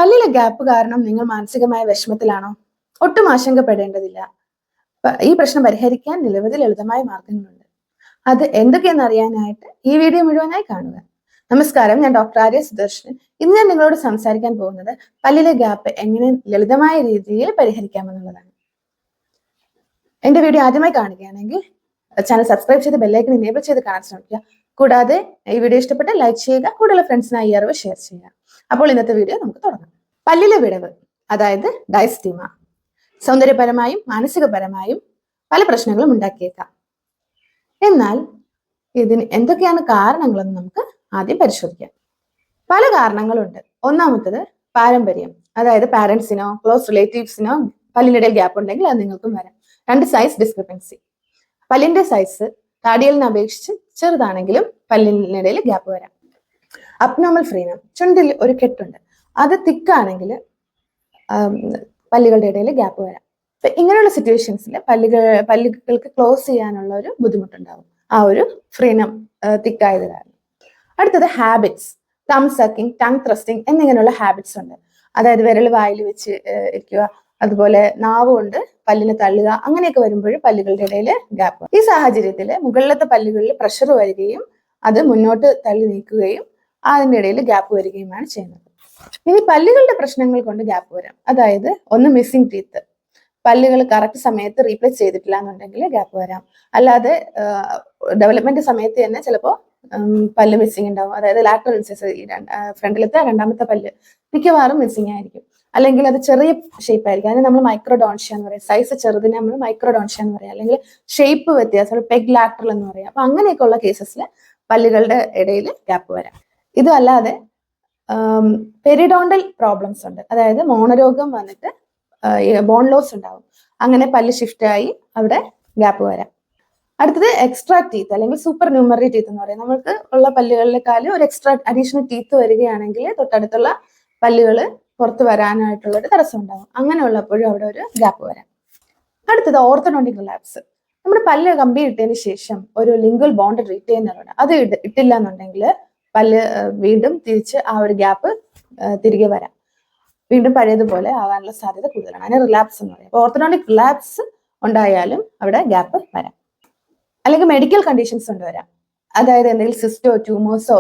പല്ലിലെ gap കാരണം നിങ്ങൾ മാനസികമായ വിഷമത്തിലാണോ? ഒട്ടും ആശങ്കപ്പെടേണ്ടതില്ല. ഈ പ്രശ്നം പരിഹരിക്കാൻ നിരവധി ലളിതമായ മാർഗങ്ങളുണ്ട്. അത് എന്തൊക്കെയെന്ന് അറിയാനായിട്ട് ഈ വീഡിയോ മുഴുവനായി കാണുക. നമസ്കാരം, ഞാൻ ഡോക്ടർ ആര്യ സുദർശൻ. ഇന്ന് ഞാൻ നിങ്ങളോട് സംസാരിക്കാൻ പോകുന്നത് പല്ലിലെ ഗ്യാപ്പ് എങ്ങനെ ലളിതമായ രീതിയിൽ പരിഹരിക്കാമെന്നുള്ളതാണ്. എന്റെ വീഡിയോ ആദ്യമായി കാണുകയാണെങ്കിൽ ചാനൽ സബ്സ്ക്രൈബ് ചെയ്ത് ബെല്ലൈക്കൺ എനേബിൾ ചെയ്ത് കാണാൻ ശ്രമിക്കുക. കൂടാതെ ഈ വീഡിയോ ഇഷ്ടപ്പെട്ട് ലൈക്ക് ചെയ്യുക, കൂടുതൽ ഫ്രണ്ട്സിനായി ഈ അറിവ് ഷെയർ ചെയ്യുക. അപ്പോൾ ഇന്നത്തെ വീഡിയോ നമുക്ക് തുടങ്ങാം. പല്ലിലെ വിടവ്, അതായത് ഡയസ്റ്റീമ, സൗന്ദര്യപരമായും മാനസികപരമായും പല പ്രശ്നങ്ങളും ഉണ്ടാക്കിയേക്കാം. എന്നാൽ ഇതിന് എന്തൊക്കെയാണ് കാരണങ്ങളെന്ന് നമുക്ക് ആദ്യം പരിശോധിക്കാം. പല കാരണങ്ങളുണ്ട്. ഒന്നാമത്തത് പാരമ്പര്യം, അതായത് പാരന്റ്സിനോ ക്ലോസ് റിലേറ്റീവ്സിനോ പല്ലിനിടയിൽ ഗ്യാപ്പ് ഉണ്ടെങ്കിൽ അത് നിങ്ങൾക്കും വരാം. രണ്ട്, സൈസ് ഡിസ്ക്രിപ്പൻസി. പല്ലിന്റെ സൈസ് താടിയലിനെ അപേക്ഷിച്ച് ചെറുതാണെങ്കിലും പല്ലിനിടയിൽ ഗ്യാപ്പ് വരാം. അബ്നോർമൽ ഫ്രീനം, ചുണ്ടിൽ ഒരു കെട്ടുണ്ട്, അത് തിക്കാണെങ്കിൽ പല്ലുകളുടെ ഇടയിൽ ഗ്യാപ്പ് വരാം. അപ്പൊ ഇങ്ങനെയുള്ള സിറ്റുവേഷൻസിൽ പല്ലുകൾക്ക് ക്ലോസ് ചെയ്യാനുള്ള ഒരു ബുദ്ധിമുട്ടുണ്ടാവും, ആ ഒരു ഫ്രീനം തിക്കായത് കാരണം. അടുത്തത് ഹാബിറ്റ്സ്, തം സക്കിങ്, ടങ് ത്രസ്റ്റിംഗ് എന്നിങ്ങനെയുള്ള ഹാബിറ്റ്സ് ഉണ്ട്. അതായത് വിരൽ വായിൽ വെച്ച് ഇരിക്കുക, അതുപോലെ നാവ് കൊണ്ട് പല്ലിനെ തള്ളുക, അങ്ങനെയൊക്കെ വരുമ്പോൾ പല്ലുകളുടെ ഇടയിൽ ഗ്യാപ്പ്. ഈ സാഹചര്യത്തിൽ മുകളിലത്തെ പല്ലുകളിൽ പ്രഷർ വരികയും അത് മുന്നോട്ട് തള്ളി നീക്കുകയും അതിൻ്റെ ഇടയിൽ ഗ്യാപ്പ് വരികയുമാണ് ചെയ്യുന്നത്. ഇനി പല്ലുകളുടെ പ്രശ്നങ്ങൾ കൊണ്ട് ഗ്യാപ്പ് വരാം. അതായത് ഒന്ന്, മിസ്സിംഗ് ടീത്ത്, പല്ലുകൾ കറക്റ്റ് സമയത്ത് റീപ്ലേസ് ചെയ്തിട്ടില്ല എന്നുണ്ടെങ്കിൽ ഗ്യാപ്പ് വരാം. അല്ലാതെ ഡെവലപ്മെന്റ് സമയത്ത് തന്നെ ചിലപ്പോൾ പല്ല് മിസ്സിംഗ് ഉണ്ടാവും. അതായത് ലാറ്ററൽ ഇൻസൈസ്, ഫ്രണ്ടിലത്തെ രണ്ടാമത്തെ പല്ല് മിക്കവാറും മിസ്സിംഗ് ആയിരിക്കും. അല്ലെങ്കിൽ അത് ചെറിയ ഷേപ്പ് ആയിരിക്കും, അതിന് നമ്മൾ മൈക്രോഡോൺഷ്യ എന്ന് പറയാം. സൈസ് ചെറുതിനെ നമ്മൾ മൈക്രോഡോൺഷ്യ എന്ന് പറയാം. അല്ലെങ്കിൽ ഷേപ്പ് വ്യത്യാസം, പെഗ് ലാറ്ററൽ എന്ന് പറയാം. അപ്പൊ അങ്ങനെയൊക്കെ ഉള്ള കേസസിൽ പല്ലുകളുടെ ഇടയിൽ ഗ്യാപ്പ് വരാം. ഇതല്ലാതെ പെരിഡോണ്ടൽ പ്രോബ്ലംസ് ഉണ്ട്. അതായത് മോണരോഗം വന്നിട്ട് ബോൺ ലോസ് ഉണ്ടാവും, അങ്ങനെ പല്ല് ഷിഫ്റ്റ് ആയി അവിടെ ഗ്യാപ്പ് വരാം. അടുത്തത് എക്സ്ട്രാ ടീത്ത് അല്ലെങ്കിൽ സൂപ്പർ ന്യൂമറി ടീത്ത് എന്ന് പറയും. നമുക്ക് ഉള്ള പല്ലുകളിലേക്കാളും ഒരു എക്സ്ട്രാ അഡീഷണൽ ടീത്ത് വരികയാണെങ്കിൽ തൊട്ടടുത്തുള്ള പല്ലുകൾ പുറത്ത് വരാനായിട്ടുള്ള ഒരു തടസ്സം ഉണ്ടാവും. അങ്ങനെ ഉള്ളപ്പോഴും അവിടെ ഒരു ഗ്യാപ്പ് വരാം. അടുത്തത് ഓർത്തഡോണ്ടിക് റിലാപ്സ്. നമ്മുടെ പല്ല് കമ്പി ഇട്ടതിന് ശേഷം ഒരു ലിംഗ്വൽ ബോണ്ട് റീറ്റെയിനർ ഉണ്ട്, അത് ഇട്ടില്ല എന്നുണ്ടെങ്കിൽ പല്ല് വീണ്ടും തിരിച്ച് ആ ഒരു ഗ്യാപ്പ് തിരികെ വരാം, വീണ്ടും പഴയതുപോലെ ആകാനുള്ള സാധ്യത കൂടുതലാണ്. അതിന് റിലാപ്സ് എന്ന് പറയും. അപ്പോൾ ഓർത്തഡോണ്ടിക് റിലാപ്സ് ഉണ്ടായാലും അവിടെ ഗ്യാപ്പ് വരാം. അല്ലെങ്കിൽ മെഡിക്കൽ കണ്ടീഷൻസ് കൊണ്ടുവരാം. അതായത് എന്തെങ്കിലും സിസ്റ്റോ ട്യൂമേഴ്സോ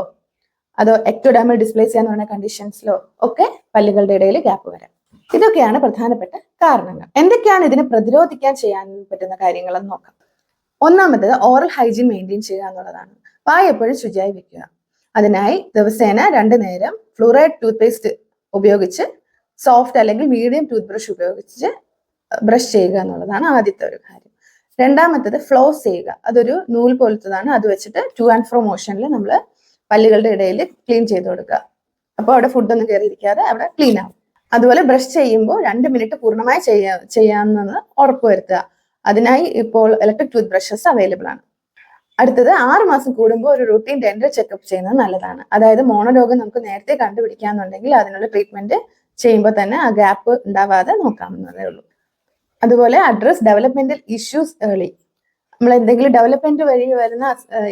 അതോ എക്ടോഡെർമൽ ഡിസ്പ്ലേസിയ എന്ന് പറയുന്ന കണ്ടീഷൻസിലോ ഒക്കെ പല്ലുകളുടെ ഇടയിൽ ഗ്യാപ്പ് വരാം. ഇതൊക്കെയാണ് പ്രധാനപ്പെട്ട കാരണങ്ങൾ. എന്തൊക്കെയാണ് ഇതിനെ പ്രതിരോധിക്കാൻ ചെയ്യാൻ പറ്റുന്ന കാര്യങ്ങളെന്ന് നോക്കാം. ഒന്നാമത് ഓറൽ ഹൈജീൻ മെയിൻറ്റെയിൻ ചെയ്യുക എന്നുള്ളതാണ്. വായ എപ്പോഴും ശുചിയായി വെക്കുക. അതിനായി ദിവസേന 2 നേരം ഫ്ലൂറൈഡ് ടൂത്ത് പേസ്റ്റ് ഉപയോഗിച്ച് സോഫ്റ്റ് അല്ലെങ്കിൽ മീഡിയം ടൂത്ത് ബ്രഷ് ഉപയോഗിച്ച് ബ്രഷ് ചെയ്യുക എന്നുള്ളതാണ് ആദ്യത്തെ ഒരു കാര്യം. രണ്ടാമത്തത് ഫ്ലോസ് ചെയ്യുക. അതൊരു നൂൽ പോലത്തതാണ്, അത് വെച്ചിട്ട് ടു ആൻഡ് ഫ്രോ മോഷനിൽ നമ്മൾ പല്ലുകളുടെ ഇടയിൽ ക്ലീൻ ചെയ്ത് കൊടുക്കുക. അപ്പോൾ അവിടെ ഫുഡൊന്നും കയറിയിരിക്കാതെ അവിടെ ക്ലീൻ ആവും. അതുപോലെ ബ്രഷ് ചെയ്യുമ്പോൾ 2 മിനിറ്റ് പൂർണ്ണമായി ചെയ്യാമെന്ന് ഉറപ്പുവരുത്തുക. അതിനായി ഇപ്പോൾ ഇലക്ട്രിക് ടൂത്ത് ബ്രഷസ് അവൈലബിൾ ആണ്. അടുത്തത് 6 മാസം കൂടുമ്പോൾ ഒരു റൂട്ടീൻ ഡെന്റൽ ചെക്കപ്പ് ചെയ്യുന്നത് നല്ലതാണ്. അതായത് മോണരോഗം നമുക്ക് നേരത്തെ കണ്ടുപിടിക്കാന്നുണ്ടെങ്കിൽ അതിനുള്ള ട്രീറ്റ്മെന്റ് ചെയ്യുമ്പോൾ തന്നെ ആ ഗ്യാപ്പ് ഉണ്ടാവാതെ നോക്കാവുന്നതേ ഉള്ളൂ. അതുപോലെ അഡ്രസ് ഡെവലപ്മെന്റൽ ഇഷ്യൂസ് ഏർലി. നമ്മൾ എന്തെങ്കിലും ഡെവലപ്മെന്റ് വഴി വരുന്ന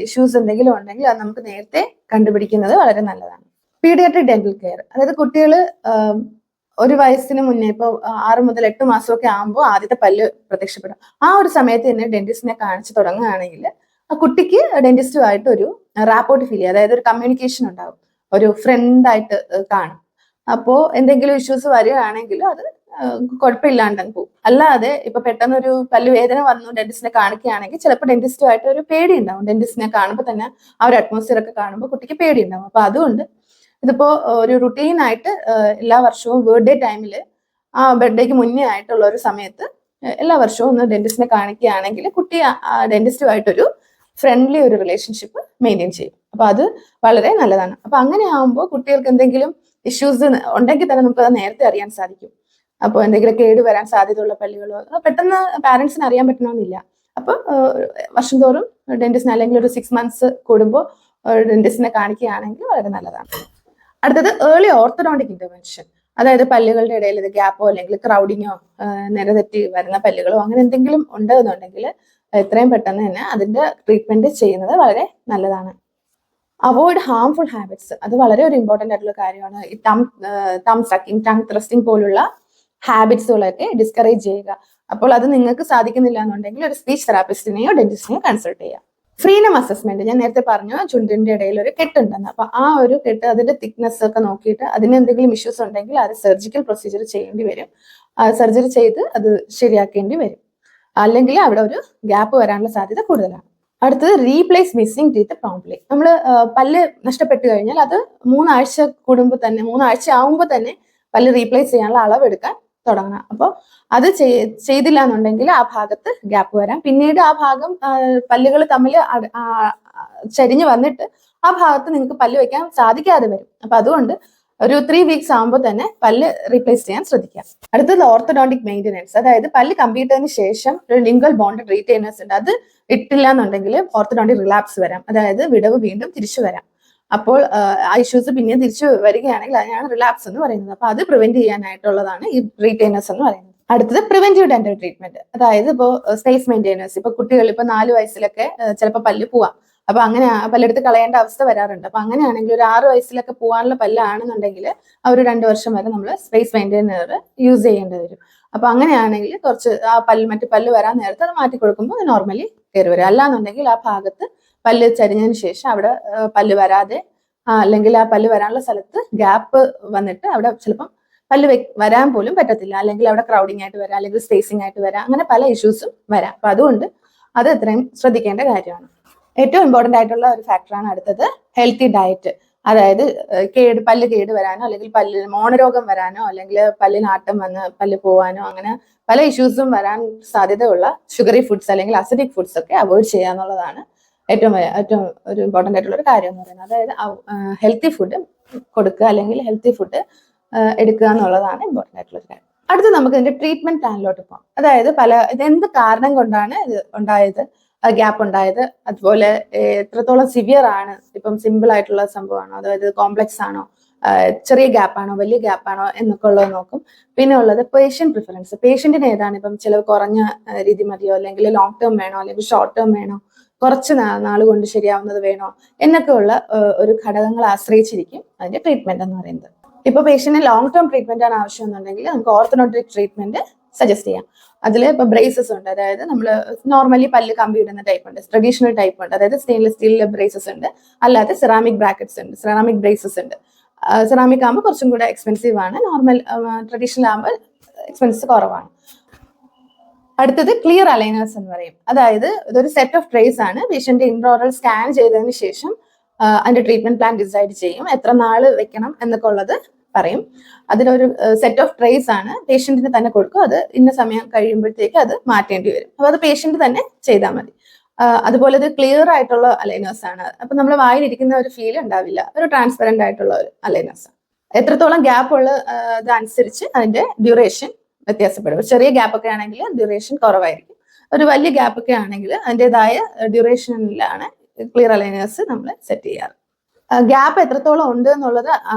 ഇഷ്യൂസ് എന്തെങ്കിലും ഉണ്ടെങ്കിൽ അത് നമുക്ക് നേരത്തെ കണ്ടുപിടിക്കുന്നത് വളരെ നല്ലതാണ്. പീഡിയാട്രിക് ഡെന്റൽ കെയർ, അതായത് കുട്ടികൾ ഒരു വയസ്സിന് മുന്നേ, ഇപ്പോൾ 6 മുതൽ 8 മാസമൊക്കെ ആകുമ്പോൾ ആദ്യത്തെ പല്ല് പ്രത്യക്ഷപ്പെടും. ആ ഒരു സമയത്ത് തന്നെ ഡെന്റിസ്റ്റിനെ കാണിച്ചു തുടങ്ങുകയാണെങ്കിൽ ആ കുട്ടിക്ക് ഡെന്റിസ്റ്റുമായിട്ട് ഒരു റാപ്പോർട്ട് ഫീൽ ചെയ്യുക, അതായത് ഒരു കമ്മ്യൂണിക്കേഷൻ ഉണ്ടാവും, ഒരു ഫ്രണ്ടായിട്ട് കാണും. അപ്പോൾ എന്തെങ്കിലും ഇഷ്യൂസ് വരികയാണെങ്കിൽ അത് കുഴപ്പമില്ലാണ്ടെന്ന് പോകും. അല്ലാതെ ഇപ്പൊ പെട്ടെന്നൊരു പല്ല് വേദന വന്നു ഡെന്റിസ്റ്റിനെ കാണിക്കുകയാണെങ്കിൽ ചിലപ്പോൾ ഡെന്റിസ്റ്റുമായിട്ട് ഒരു പേടി ഉണ്ടാവും. ഡെന്റിസ്റ്റിനെ കാണുമ്പോൾ തന്നെ ആ ഒരു അറ്റ്മോസ്ഫിയർ ഒക്കെ കാണുമ്പോൾ കുട്ടിക്ക് പേടി ഉണ്ടാവും. അപ്പൊ അതുകൊണ്ട് ഇതിപ്പോ ഒരു റുട്ടീനായിട്ട് എല്ലാ വർഷവും ബർത്ത്ഡേ ടൈമിൽ, ആ ബർത്ത്ഡേക്ക് മുന്നേ ആയിട്ടുള്ള ഒരു സമയത്ത് എല്ലാ വർഷവും ഒന്ന് ഡെന്റിസ്റ്റിനെ കാണിക്കുകയാണെങ്കിൽ കുട്ടി ഡെന്റിസ്റ്റുമായിട്ടൊരു ഫ്രണ്ട്ലി ഒരു റിലേഷൻഷിപ്പ് മെയിൻറ്റെയിൻ ചെയ്യും. അപ്പൊ അത് വളരെ നല്ലതാണ്. അപ്പൊ അങ്ങനെ ആകുമ്പോൾ കുട്ടികൾക്ക് എന്തെങ്കിലും ഇഷ്യൂസ് ഉണ്ടെങ്കിൽ തന്നെ നമുക്ക് അത് നേരത്തെ അറിയാൻ സാധിക്കും. അപ്പോൾ എന്തെങ്കിലും കേട് വരാൻ സാധ്യതയുള്ള പല്ലുകളോ പെട്ടെന്ന് പാരന്റ്സിന് അറിയാൻ പറ്റണമെന്നില്ല. അപ്പൊ വർഷം തോറും ഡെന്റിസ്റ്റിനെ അല്ലെങ്കിൽ ഒരു 6 മന്ത്സ് കൂടുമ്പോൾ ഡെന്റിസ്റ്റിനെ കാണിക്കുകയാണെങ്കിൽ വളരെ നല്ലതാണ്. അടുത്തത് ഏർലി ഓർത്തഡോണ്ടിക് ഇന്റർവെൻഷൻ. അതായത് പല്ലുകളുടെ ഇടയിൽ ഇത് ഗ്യാപ്പോ അല്ലെങ്കിൽ ക്രൗഡിങ്ങോ നിരതെറ്റി വരുന്ന പല്ലുകളോ അങ്ങനെ എന്തെങ്കിലും ഉണ്ടെന്നുണ്ടെങ്കിൽ എത്രയും പെട്ടെന്ന് തന്നെ അതിന്റെ ട്രീറ്റ്മെന്റ് ചെയ്യുന്നത് വളരെ നല്ലതാണ്. അവോയ്ഡ് ഹാംഫുൾ ഹാബിറ്റ്സ്, അത് വളരെ ഒരു ഇമ്പോർട്ടൻ്റ് ആയിട്ടുള്ള കാര്യമാണ്. ഈ ടം സക്കിങ്, ടങ് ത്രസ്റ്റിംഗ് പോലുള്ള ഹാബിറ്റ്സുകളൊക്കെ ഡിസ്കറേജ് ചെയ്യുക. അപ്പോൾ അത് നിങ്ങൾക്ക് സാധിക്കുന്നില്ല എന്നുണ്ടെങ്കിൽ ഒരു സ്പീച്ച് തെറാപ്പിസ്റ്റിനെയോ ഡെന്റിസ്റ്റിനെയോ കൺസൾട്ട് ചെയ്യുക. ഫ്രീനം അസസ്മെന്റ്, ഞാൻ നേരത്തെ പറഞ്ഞു ചുണ്ടിന്റെ ഇടയിൽ ഒരു കെട്ടുണ്ടെന്ന്. അപ്പൊ ആ ഒരു കെട്ട്, അതിന്റെ തിക്നെസ് ഒക്കെ നോക്കിയിട്ട് അതിന് എന്തെങ്കിലും ഇഷ്യൂസ് ഉണ്ടെങ്കിൽ അത് സർജിക്കൽ പ്രൊസീജിയർ ചെയ്യേണ്ടി വരും. സർജറി ചെയ്ത് അത് ശരിയാക്കേണ്ടി വരും. അല്ലെങ്കിൽ അവിടെ ഒരു ഗ്യാപ്പ് വരാനുള്ള സാധ്യത കൂടുതലാണ്. അടുത്തത് റീപ്ലേസ് മിസ്സിംഗ് ടീത്ത് പ്രോംപ്റ്റ്ലി. നമ്മൾ പല്ല് നഷ്ടപ്പെട്ടു കഴിഞ്ഞാൽ അത് 3 ആഴ്ച കൂടുമ്പോൾ തന്നെ, 3 ആഴ്ച ആവുമ്പോൾ തന്നെ പല്ല് റീപ്ലേസ് ചെയ്യാനുള്ള അളവെടുക്കാൻ തുടങ്ങണം. അപ്പോൾ അത് ചെയ്തില്ല എന്നുണ്ടെങ്കിൽ ആ ഭാഗത്ത് ഗ്യാപ്പ് വരാം. പിന്നീട് ആ ഭാഗം പല്ലുകൾ തമ്മിൽ ചരിഞ്ഞ് വന്നിട്ട് ആ ഭാഗത്ത് നിങ്ങൾക്ക് പല്ല് വെക്കാൻ സാധിക്കാതെ വരും. അപ്പൊ അതുകൊണ്ട് ഒരു 3 വീക്സ് ആകുമ്പോൾ തന്നെ പല്ല് റീപ്ലേസ് ചെയ്യാൻ ശ്രദ്ധിക്കാം. അടുത്തത് ഓർത്തഡോണ്ടിക് മെയിൻ്റെനൻസ്, അതായത് പല്ല് കംപ്ലീറ്റ് ചെയ്തതിന് ശേഷം ഒരു ലിംഗൽ ബോണ്ടഡ് റീറ്റെയിനേഴ്സ് ഉണ്ട്. അത് ഇട്ടില്ല എന്നുണ്ടെങ്കിൽ ഓർത്തഡോണ്ടിക് റിലാപ്സ് വരാം, അതായത് വിടവ് വീണ്ടും തിരിച്ചു വരാം. അപ്പോൾ ആ ഇഷ്യൂസ് പിന്നെ തിരിച്ചു വരികയാണെങ്കിൽ അതിനാണ് റിലാപ്സ് എന്ന് പറയുന്നത്. അപ്പൊ അത് പ്രിവെന്റ് ചെയ്യാനായിട്ടുള്ളതാണ് ഈ റീറ്റെയിനേഴ്സ് എന്ന് പറയുന്നത്. അടുത്തത് പ്രിവെന്റീവ് ഡെന്റൽ ട്രീറ്റ്മെന്റ്, അതായത് ഇപ്പോൾ സ്പേസ് മെയിൻ്റെനൻസ്. ഇപ്പൊ കുട്ടികൾ ഇപ്പൊ 4 വയസ്സിലൊക്കെ ചിലപ്പോൾ പല്ല് പോവാം. അപ്പൊ അങ്ങനെ പല്ലെടുത്ത് കളയേണ്ട അവസ്ഥ വരാറുണ്ട്. അപ്പൊ അങ്ങനെയാണെങ്കിൽ ഒരു 6 വയസ്സിലൊക്കെ പോകാനുള്ള പല്ലാണെന്നുണ്ടെങ്കിൽ ആ ഒരു 2 വർഷം വരെ നമ്മൾ സ്പേസ് മെയിൻ്റെനർ യൂസ് ചെയ്യേണ്ടി വരും. അപ്പൊ അങ്ങനെയാണെങ്കിൽ കുറച്ച് ആ മറ്റു പല്ല് വരാൻ നേരത്തെ അത് മാറ്റി കൊടുക്കുമ്പോൾ നോർമലി കയറി വരും. അല്ലാന്നുണ്ടെങ്കിൽ ആ ഭാഗത്ത് പല്ല് ചരിഞ്ഞതിന് ശേഷം അവിടെ പല്ല് വരാതെ, അല്ലെങ്കിൽ ആ പല്ല് വരാനുള്ള സ്ഥലത്ത് ഗ്യാപ്പ് വന്നിട്ട് അവിടെ ചിലപ്പം പല്ല് വരാൻ പോലും പറ്റത്തില്ല, അല്ലെങ്കിൽ അവിടെ ക്രൗഡിങ് ആയിട്ട് വരാം, അല്ലെങ്കിൽ സ്പേസിങ് ആയിട്ട് വരാം, അങ്ങനെ പല ഇഷ്യൂസും വരാം. അപ്പൊ അതുകൊണ്ട് അത് എത്രയും ശ്രദ്ധിക്കേണ്ട കാര്യമാണ്. ഏറ്റവും ഇമ്പോർട്ടൻ്റ് ആയിട്ടുള്ള ഒരു ഫാക്ടറാണ് അടുത്തത് ഹെൽത്തി ഡയറ്റ്. അതായത് പല്ല് കേട് വരാനോ, അല്ലെങ്കിൽ പല്ല് മോണരോഗം വരാനോ, അല്ലെങ്കിൽ പല്ലിനാട്ടം വന്ന് പല്ല് പോവാനോ, അങ്ങനെ പല ഇഷ്യൂസും വരാൻ സാധ്യതയുള്ള ഷുഗറി ഫുഡ്സ് അല്ലെങ്കിൽ അസിഡിക് ഫുഡ്സ് ഒക്കെ അവോയ്ഡ് ചെയ്യുക എന്നുള്ളതാണ് ഏറ്റവും ഒരു ഇമ്പോർട്ടൻ്റ് ആയിട്ടുള്ള ഒരു കാര്യം എന്ന് പറയുന്നത്. അതായത് ഹെൽത്തി ഫുഡ് കൊടുക്കുക, അല്ലെങ്കിൽ ഹെൽത്തി ഫുഡ് എടുക്കുക എന്നുള്ളതാണ് ഇമ്പോർട്ടൻ്റ് ആയിട്ടുള്ള ഒരു കാര്യം. അടുത്ത് നമുക്ക് ഇതിന്റെ ട്രീറ്റ്മെന്റ് പ്ലാനിലോട്ട് പോകാം. അതായത് ഇതെന്ത് കാരണം കൊണ്ടാണ് ഇത് ഉണ്ടായത്, ഗ്യാപ്പ് ഉണ്ടായത്, അതുപോലെ എത്രത്തോളം സിവിയർ ആണ്, ഇപ്പം സിമ്പിൾ ആയിട്ടുള്ള സംഭവമാണോ, അതായത് കോംപ്ലക്സ് ആണോ, ചെറിയ ഗ്യാപ്പാണോ, വലിയ ഗ്യാപ്പാണോ എന്നൊക്കെ ഉള്ളത് നോക്കും. പിന്നെ ഉള്ളത് പേഷ്യന്റ് പ്രിഫറൻസ്, പേഷ്യന്റിന് ഏതാണ്, ഇപ്പം ചിലവ് കുറഞ്ഞ രീതി മതിയോ, അല്ലെങ്കിൽ ലോങ് ടേം വേണോ, അല്ലെങ്കിൽ ഷോർട്ട് ടേം വേണോ, കുറച്ച് നാൾ കൊണ്ട് ശരിയാവുന്നത് വേണോ എന്നൊക്കെ ഉള്ള ഒരു ഘടകങ്ങൾ ആശ്രയിച്ചിരിക്കും അതിന്റെ ട്രീറ്റ്മെന്റ് എന്ന് പറയുന്നത്. ഇപ്പൊ പേഷ്യന്റിന് ലോങ് ടേം ട്രീറ്റ്മെന്റ് ആണ് ആവശ്യം എന്നുണ്ടെങ്കിൽ നമുക്ക് ഓർത്തഡോണ്ടിക് ട്രീറ്റ്മെന്റ് സജസ്റ്റ് ചെയ്യാം. അതിൽ ഇപ്പൊ ബ്രേസസ് ഉണ്ട്, അതായത് നമ്മൾ നോർമലി പല്ല് കമ്പി ഇടുന്ന ടൈപ്പ് ഉണ്ട്, ട്രഡീഷണൽ ടൈപ്പ് ഉണ്ട്, അതായത് സ്റ്റെയിൻലെസ് സ്റ്റീൽ ബ്രേസസ് ഉണ്ട്, അല്ലാതെ സെറാമിക് ബ്രാക്കറ്റ്സ് ഉണ്ട്, സെറാമിക് ബ്രേസസ് ഉണ്ട്. സെറാമിക് ആകുമ്പോൾ കുറച്ചും കൂടെ എക്സ്പെൻസീവ് ആണ്, നോർമൽ ട്രഡീഷണൽ ആകുമ്പോൾ എക്സ്പെൻസ് കുറവാണ്. അടുത്തത് ക്ലിയർ അലൈനേഴ്സ് എന്ന് പറയും. അതായത് ഇതൊരു സെറ്റ് ഓഫ് ട്രേസ് ആണ്. പേഷ്യന്റ് ഇൻട്രോറൽ സ്കാൻ ചെയ്തതിന് ശേഷം അതിന്റെ ട്രീറ്റ്മെന്റ് പ്ലാൻ ഡിസൈഡ് ചെയ്യും, എത്ര നാള് വെക്കണം എന്നൊക്കെ ഉള്ളത് പറയും. അതിലൊരു സെറ്റ് ഓഫ് ട്രേസ് ആണ്, പേഷ്യന്റിന് തന്നെ കൊടുക്കും. അത് ഇന്ന സമയം കഴിയുമ്പോഴത്തേക്ക് അത് മാറ്റേണ്ടി വരും. അപ്പൊ അത് പേഷ്യന്റ് തന്നെ ചെയ്താൽ മതി. അതുപോലെ ഇത് ക്ലിയർ ആയിട്ടുള്ള അലൈനേഴ്സ് ആണ്. അപ്പൊ നമ്മൾ വായിലിരിക്കുന്ന ഒരു ഫീൽ ഉണ്ടാവില്ല, ഒരു ട്രാൻസ്പെറന്റ് ആയിട്ടുള്ള ഒരു അലൈനേഴ്സ് ആണ്. എത്രത്തോളം ഗ്യാപ്പ് ഉള്ള അതനുസരിച്ച് അതിന്റെ ഡ്യൂറേഷൻ വ്യത്യാസപ്പെടും. ചെറിയ ഗ്യാപ്പ് ഒക്കെ ആണെങ്കിൽ ഡ്യൂറേഷൻ കുറവായിരിക്കും, ഒരു വലിയ ഗ്യാപ്പ് ഒക്കെ ആണെങ്കിൽ അതിൻ്റെതായ ഡ്യൂറേഷനിലാണ് ക്ലിയർ അലൈനേഴ്സ് നമ്മൾ സെറ്റ് ചെയ്യാറ്. ഗ്യാപ്പ് എത്രത്തോളം ഉണ്ട് എന്നുള്ളത്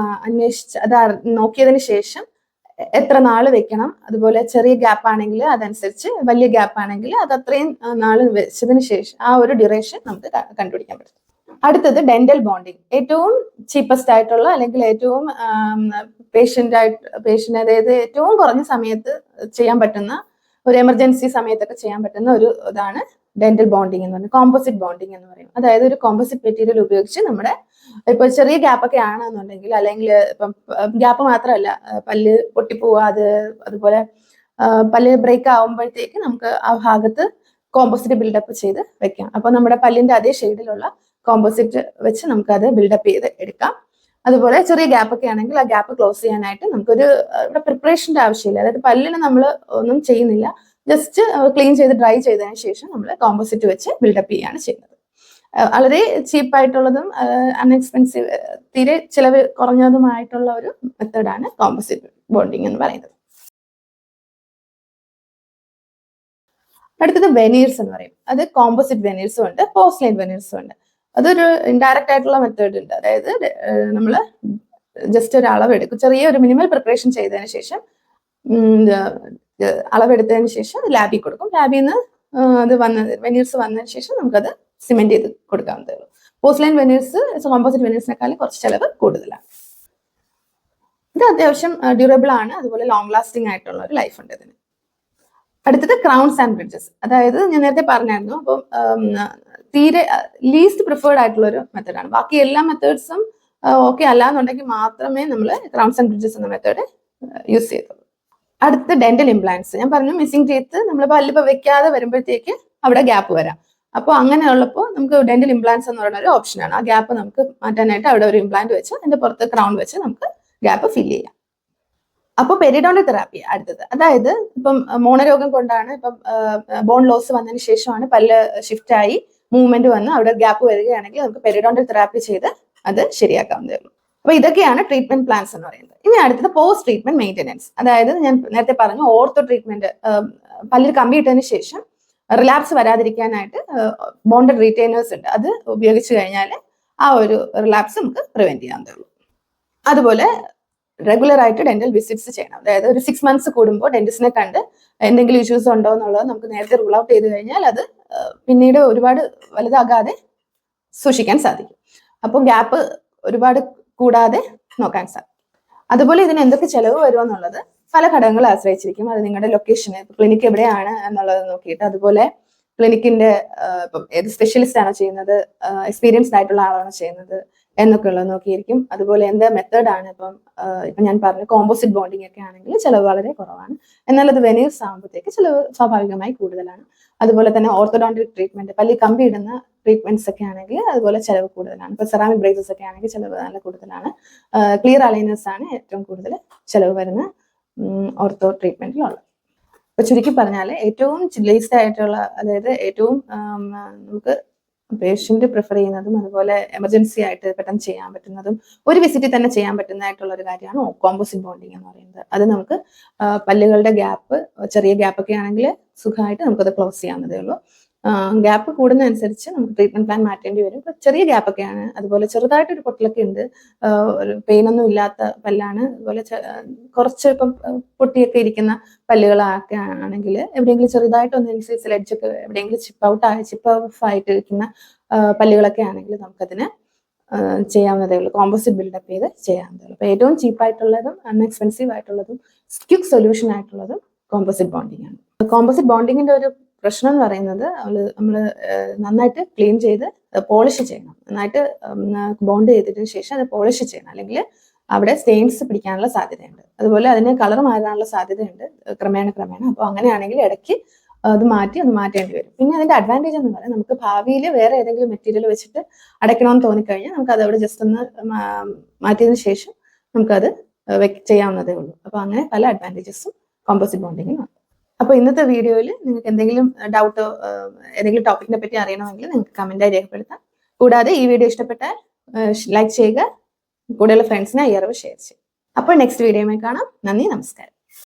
അന്വേഷിച്ച് അത് നോക്കിയതിന് ശേഷം എത്ര നാൾ വെക്കണം, അതുപോലെ ചെറിയ ഗ്യാപ്പ് ആണെങ്കിൽ അതനുസരിച്ച്, വലിയ ഗ്യാപ്പ് ആണെങ്കിൽ അത് അത്രയും നാൾ വെച്ചതിന് ശേഷം ആ ഒരു ഡ്യൂറേഷൻ നമുക്ക് കണ്ടുപിടിക്കാൻ പറ്റും. അടുത്തത് ഡെന്റൽ ബോണ്ടിങ്, ഏറ്റവും ചീപ്പസ്റ്റ് ആയിട്ടുള്ള, അല്ലെങ്കിൽ ഏറ്റവും പേഷ്യന്റ് അതായത് ഏറ്റവും കുറഞ്ഞ സമയത്ത് ചെയ്യാൻ പറ്റുന്ന, ഒരു എമർജൻസി സമയത്തൊക്കെ ചെയ്യാൻ പറ്റുന്ന ഒരു ഇതാണ് ഡെന്റൽ ബോണ്ടിങ് എന്ന് പറയുന്നത്, കോമ്പോസിറ്റ് ബോണ്ടിങ് എന്ന് പറയും. അതായത് ഒരു കോമ്പോസിറ്റ് മെറ്റീരിയൽ ഉപയോഗിച്ച് നമ്മുടെ ഇപ്പൊ ചെറിയ ഗ്യാപ്പ് ഒക്കെ ആണെന്നുണ്ടെങ്കിൽ, അല്ലെങ്കിൽ ഇപ്പം ഗ്യാപ്പ് മാത്രമല്ല, പല്ല് പൊട്ടിപ്പോവുക, അതുപോലെ പല്ല് ബ്രേക്ക് ആവുമ്പോഴത്തേക്ക് നമുക്ക് ആ ഭാഗത്ത് കോമ്പോസിറ്റ് ബിൽഡപ്പ് ചെയ്ത് വെക്കാം. അപ്പൊ നമ്മുടെ പല്ലിന്റെ അതേ ഷെയ്ഡിലുള്ള കോമ്പോസിറ്റ് വെച്ച് നമുക്കത് ബിൽഡപ്പ് ചെയ്ത് എടുക്കാം. അതുപോലെ ചെറിയ ഗ്യാപ്പ് ഒക്കെ ആണെങ്കിൽ ആ ഗ്യാപ്പ് ക്ലോസ് ചെയ്യാനായിട്ട് നമുക്കൊരു ഇവിടെ പ്രിപ്പറേഷന്റെ ആവശ്യമില്ല. അതായത് പല്ലിന് നമ്മൾ ഒന്നും ചെയ്യുന്നില്ല, ജസ്റ്റ് ക്ലീൻ ചെയ്ത് ഡ്രൈ ചെയ്തതിന് ശേഷം നമ്മൾ കോമ്പോസിറ്റ് വെച്ച് ബിൽഡപ്പ് ചെയ്യാണ് ചെയ്യുന്നത്. വളരെ ചീപ്പായിട്ടുള്ളതും അൺഎക്സ്പെൻസീവ്, തീരെ ചിലവ് കുറഞ്ഞതുമായിട്ടുള്ള ഒരു മെത്തേഡാണ് കോമ്പോസിറ്റ് ബോണ്ടിങ് എന്ന് പറയുന്നത്. അടുത്തത് വെനീർസ് എന്ന് പറയും. അത് കോമ്പോസിറ്റ് വെനീർസും ഉണ്ട്, പോർസലൈൻ വെനീർസും ഉണ്ട്. അതൊരു ഇൻഡയറക്റ്റ് ആയിട്ടുള്ള മെത്തേഡ് ഉണ്ട്. അതായത് നമ്മൾ ജസ്റ്റ് ഒരു അളവെടുക്കും, ചെറിയൊരു മിനിമൽ പ്രിപ്പറേഷൻ ചെയ്തതിന് ശേഷം അളവെടുത്തതിന് ശേഷം ലാബിൽ കൊടുക്കും. ലാബിൽ നിന്ന് അത് വെനീർസ് വന്നതിന് ശേഷം നമുക്കത് സിമെന്റ് ചെയ്ത് കൊടുക്കാവുന്നതേ ഉള്ളൂ. പോർസലൈൻ വെനീഴ്സ് കോമ്പോസിറ്റ് വെനീഴ്സിനെക്കാളും കുറച്ച് ചിലവ് കൂടുതലാണ്. ഇത് അത്യാവശ്യം ഡ്യൂറബിൾ ആണ്, അതുപോലെ ലോങ് ലാസ്റ്റിംഗ് ആയിട്ടുള്ള ഒരു ലൈഫ് ഉണ്ട് ഇതിന്. അടുത്തത് ക്രൗൺസ് ആൻഡ് ബ്രിഡ്ജസ്. അതായത് ഞാൻ നേരത്തെ പറഞ്ഞായിരുന്നു, അപ്പം തീരെ ലീസ്റ്റ് പ്രിഫേർഡ് ആയിട്ടുള്ള ഒരു മെത്തേഡാണ്. ബാക്കി എല്ലാ മെത്തേഡ്സും ഓക്കെ അല്ലാന്നുണ്ടെങ്കിൽ മാത്രമേ നമ്മൾ ക്രൗൺസ് ആൻഡ് ബ്രിഡ്ജസ് എന്ന മെത്തേഡ് യൂസ് ചെയ്തുള്ളൂ. അടുത്ത ഡെന്റൽ ഇംപ്ലാന്റ്സ്. ഞാൻ പറഞ്ഞു മിസ്സിംഗ് ടീത്ത് നമ്മൾ പല്ലിപ്പോൾ വെക്കാതെ വരുമ്പോഴത്തേക്ക് അവിടെ ഗ്യാപ്പ് വരാം. അപ്പോൾ അങ്ങനെയുള്ളപ്പോൾ നമുക്ക് ഡെന്റൽ ഇംപ്ലാന്റ്സ് എന്ന് പറയുന്ന ഒരു ഓപ്ഷനാണ്. ആ ഗ്യാപ്പ് നമുക്ക് മാറ്റാനായിട്ട് അവിടെ ഒരു ഇംപ്ലാന്റ് വെച്ച് അതിന്റെ പുറത്ത് ക്രൗൺ വെച്ച് നമുക്ക് ഗ്യാപ്പ് ഫില്ല് ചെയ്യാം. അപ്പോൾ പെരിഡോണ്ടൽ തെറാപ്പി അടുത്തത്. അതായത് ഇപ്പം മോണരോഗം കൊണ്ടാണ്, ഇപ്പം ബോൺ ലോസ് വന്നതിന് ശേഷമാണ് പല്ല് ഷിഫ്റ്റ് ആയി മൂവ്മെന്റ് വന്ന് അവിടെ ഗ്യാപ്പ് വരികയാണെങ്കിൽ നമുക്ക് പെരിഡോണ്ടൽ തെറാപ്പി ചെയ്ത് അത് ശരിയാക്കാവുന്നതേ ഉള്ളൂ. അപ്പൊ ഇതൊക്കെയാണ് ട്രീറ്റ്മെന്റ് പ്ലാൻസ് എന്ന് പറയുന്നത്. ഇനി അടുത്തത് പോസ്റ്റ് ട്രീറ്റ്മെന്റ് മെയിൻ്റെനൻസ്. അതായത് ഞാൻ നേരത്തെ പറഞ്ഞു ഓർത്തോ ട്രീറ്റ്മെന്റ്, പല്ലിൽ കമ്പി ഇട്ടതിന് ശേഷം റിലാപ്സ് വരാതിരിക്കാനായിട്ട് ബോണ്ടഡ് റീറ്റെയിനേഴ്സ് ഉണ്ട്. അത് ഉപയോഗിച്ച് കഴിഞ്ഞാൽ ആ ഒരു റിലാപ്സ് നമുക്ക് പ്രിവെന്റ് ചെയ്യാവുന്നതേ ഉള്ളൂ. അതുപോലെ റെഗുലർ ആയിട്ട് ഡെന്റൽ വിസിറ്റ്സ് ചെയ്യണം. അതായത് ഒരു 6 months കൂടുമ്പോൾ ഡെന്റിസ്റ്റിനെ കണ്ട് എന്തെങ്കിലും ഇഷ്യൂസ് ഉണ്ടോ എന്നുള്ളത് നമുക്ക് നേരത്തെ റൂൾ ഔട്ട് ചെയ്ത് കഴിഞ്ഞാൽ അത് പിന്നീട് ഒരുപാട് വലുതാകാതെ സൂക്ഷിക്കാൻ സാധിക്കും. അപ്പോൾ ഗ്യാപ്പ് ഒരുപാട് കൂടാതെ നോക്കാൻ സാധിക്കും. അതുപോലെ ഇതിന് എന്തൊക്കെ ചെലവ് വരുമെന്നുള്ളത് പല ഘടകങ്ങളെ ആശ്രയിച്ചിരിക്കും. അത് നിങ്ങളുടെ ലൊക്കേഷന്, ക്ലിനിക്ക് എവിടെയാണ് എന്നുള്ളത് നോക്കിയിട്ട്, അതുപോലെ ക്ലിനിക്കിന്റെ ഇപ്പം ഏത് സ്പെഷ്യലിസ്റ്റ് ആണോ ചെയ്യുന്നത്, എക്സ്പീരിയൻസ്ഡ് ആയിട്ടുള്ള ആളാണോ ചെയ്യുന്നത് എന്നൊക്കെ ഉള്ളത് നോക്കിയിരിക്കും. അതുപോലെ എന്ത് മെത്തേഡാണ്, ഇപ്പം ഞാൻ പറഞ്ഞു കോമ്പോസിറ്റ് ബോണ്ടിങ് ഒക്കെ ആണെങ്കിൽ ചിലവ് വളരെ കുറവാണ്. എന്നാൽ അത് വെനീഴ്സ് ആകുമ്പോഴത്തേക്ക് ചിലവ് സ്വാഭാവികമായി കൂടുതലാണ്. അതുപോലെ തന്നെ ഓർത്തോഡോണ്ടിക് ട്രീറ്റ്മെന്റ്, പല്ലി കമ്പി ഇടുന്ന ട്രീറ്റ്മെന്റ്സ് ഒക്കെ ആണെങ്കിൽ അതുപോലെ ചിലവ് കൂടുതലാണ്. ഇപ്പൊ സെറാമിക് ബ്രേസസ് ഒക്കെ ആണെങ്കിൽ ചിലവ് നല്ല കൂടുതലാണ്. ക്ലിയർ അലൈനേഴ്സ് ആണ് ഏറ്റവും കൂടുതൽ ചിലവ് വരുന്ന ഓർത്തോ ട്രീറ്റ്മെന്റിലുള്ളത്. അപ്പൊ ചുരുക്കി പറഞ്ഞാൽ ഏറ്റവും ലേസ്റ്റ് ആയിട്ടുള്ള, അതായത് ഏറ്റവും നമുക്ക് പേഷ്യന്റ് പ്രിഫർ ചെയ്യുന്നതും അതുപോലെ എമർജൻസി ആയിട്ട് പെട്ടെന്ന് ചെയ്യാൻ പറ്റുന്നതും ഒരു വിസിറ്റിൽ തന്നെ ചെയ്യാൻ പറ്റുന്നതായിട്ടുള്ള ഒരു കാര്യമാണ് കോമ്പോസിറ്റ് ബോണ്ടിങ് എന്ന് പറയുന്നത്. അത് നമുക്ക് പല്ലുകളുടെ ഗ്യാപ്പ്, ചെറിയ ഗ്യാപ്പൊക്കെ ആണെങ്കിൽ സുഖമായിട്ട് നമുക്കത് ക്ലോസ് ചെയ്യാവുന്നതേ ഉള്ളൂ. ഗ്യാപ്പ് കൂടുന്നതനുസരിച്ച് നമുക്ക് ട്രീറ്റ്മെന്റ് പ്ലാൻ മാറ്റേണ്ടി വരും. ഇപ്പൊ ചെറിയ ഗ്യാപ്പൊക്കെയാണ്, അതുപോലെ ചെറുതായിട്ടൊരു പൊട്ടലൊക്കെ ഉണ്ട്, ഒരു പെയിനൊന്നും ഇല്ലാത്ത പല്ലാണ്, അതുപോലെ കുറച്ച് ഇപ്പം പൊട്ടിയൊക്കെ ഇരിക്കുന്ന പല്ലുകളൊക്കെ ആണെങ്കിൽ എവിടെയെങ്കിലും ചെറുതായിട്ടൊന്ന് ഇൻസൈസിൽ എഡ്ജൊക്കെ എവിടെയെങ്കിലും ചിപ്പ് ഓഫ് ആയിട്ട് ഇരിക്കുന്ന പല്ലുകളൊക്കെ ആണെങ്കിൽ നമുക്കതിന് ചെയ്യാവുന്നതേ ഉള്ളൂ. കോമ്പോസിറ്റ് ബിൽഡപ്പ് ചെയ്ത് ചെയ്യാവുന്നതേ ഉള്ളൂ. അപ്പൊ ഏറ്റവും ചീപ്പായിട്ടുള്ളതും അൺഎക്സ്പെൻസീവ് ആയിട്ടുള്ളതും ക്വിക്ക് സൊല്യൂഷൻ ആയിട്ടുള്ളതും കോമ്പോസിറ്റ് ബോണ്ടിങ് ആണ്. കോമ്പോസിറ്റ് ബോണ്ടിങ്ങിന്റെ ഒരു പ്രശ്നം എന്ന് പറയുന്നത് നമ്മൾ നന്നായിട്ട് ക്ലീൻ ചെയ്ത് പോളിഷ് ചെയ്യണം. നന്നായിട്ട് ബോണ്ട് ചെയ്തതിന് ശേഷം അത് പോളിഷ് ചെയ്യണം, അല്ലെങ്കിൽ അവിടെ സ്റ്റെയിൻസ് പിടിക്കാനുള്ള സാധ്യതയുണ്ട്. അതുപോലെ അതിന് കളർ മാറാനുള്ള സാധ്യതയുണ്ട് ക്രമേണ. അപ്പോൾ അങ്ങനെയാണെങ്കിൽ ഇടയ്ക്ക് അത് മാറ്റേണ്ടി വരും. പിന്നെ അതിന്റെ അഡ്വാൻറ്റേജ് എന്ന് പറയുന്നത് നമുക്ക് ഭാവിയിൽ വേറെ ഏതെങ്കിലും മെറ്റീരിയൽ വെച്ചിട്ട് അടയ്ക്കണമെന്ന് തോന്നിക്കഴിഞ്ഞാൽ നമുക്ക് അത് അവിടെ ജസ്റ്റ് ഒന്ന് മാറ്റിയതിന് ശേഷം നമുക്കത് ചെയ്യാവുന്നതേ ഉള്ളൂ. അപ്പോൾ അങ്ങനെ പല അഡ്വാൻറ്റേജസും കോമ്പോസിറ്റ് ബോണ്ടിങ്ങിനുണ്ട്. അപ്പോൾ ഇന്നത്തെ വീഡിയോയിൽ നിങ്ങൾക്ക് എന്തെങ്കിലും ഡൗട്ടോ ഏതെങ്കിലും ടോപ്പിക്കിനെ പറ്റി അറിയണമെങ്കിൽ നിങ്ങൾക്ക് കമന്റായി രേഖപ്പെടുത്താം. കൂടാതെ ഈ വീഡിയോ ഇഷ്ടപ്പെട്ടാൽ ലൈക്ക് ചെയ്യുക, കൂടെയുള്ള ഫ്രണ്ട്സിനെ ഈ അറിവ് ഷെയർ ചെയ്യുക. അപ്പോൾ നെക്സ്റ്റ് വീഡിയോയുമായി കാണാം. നന്ദി, നമസ്കാരം.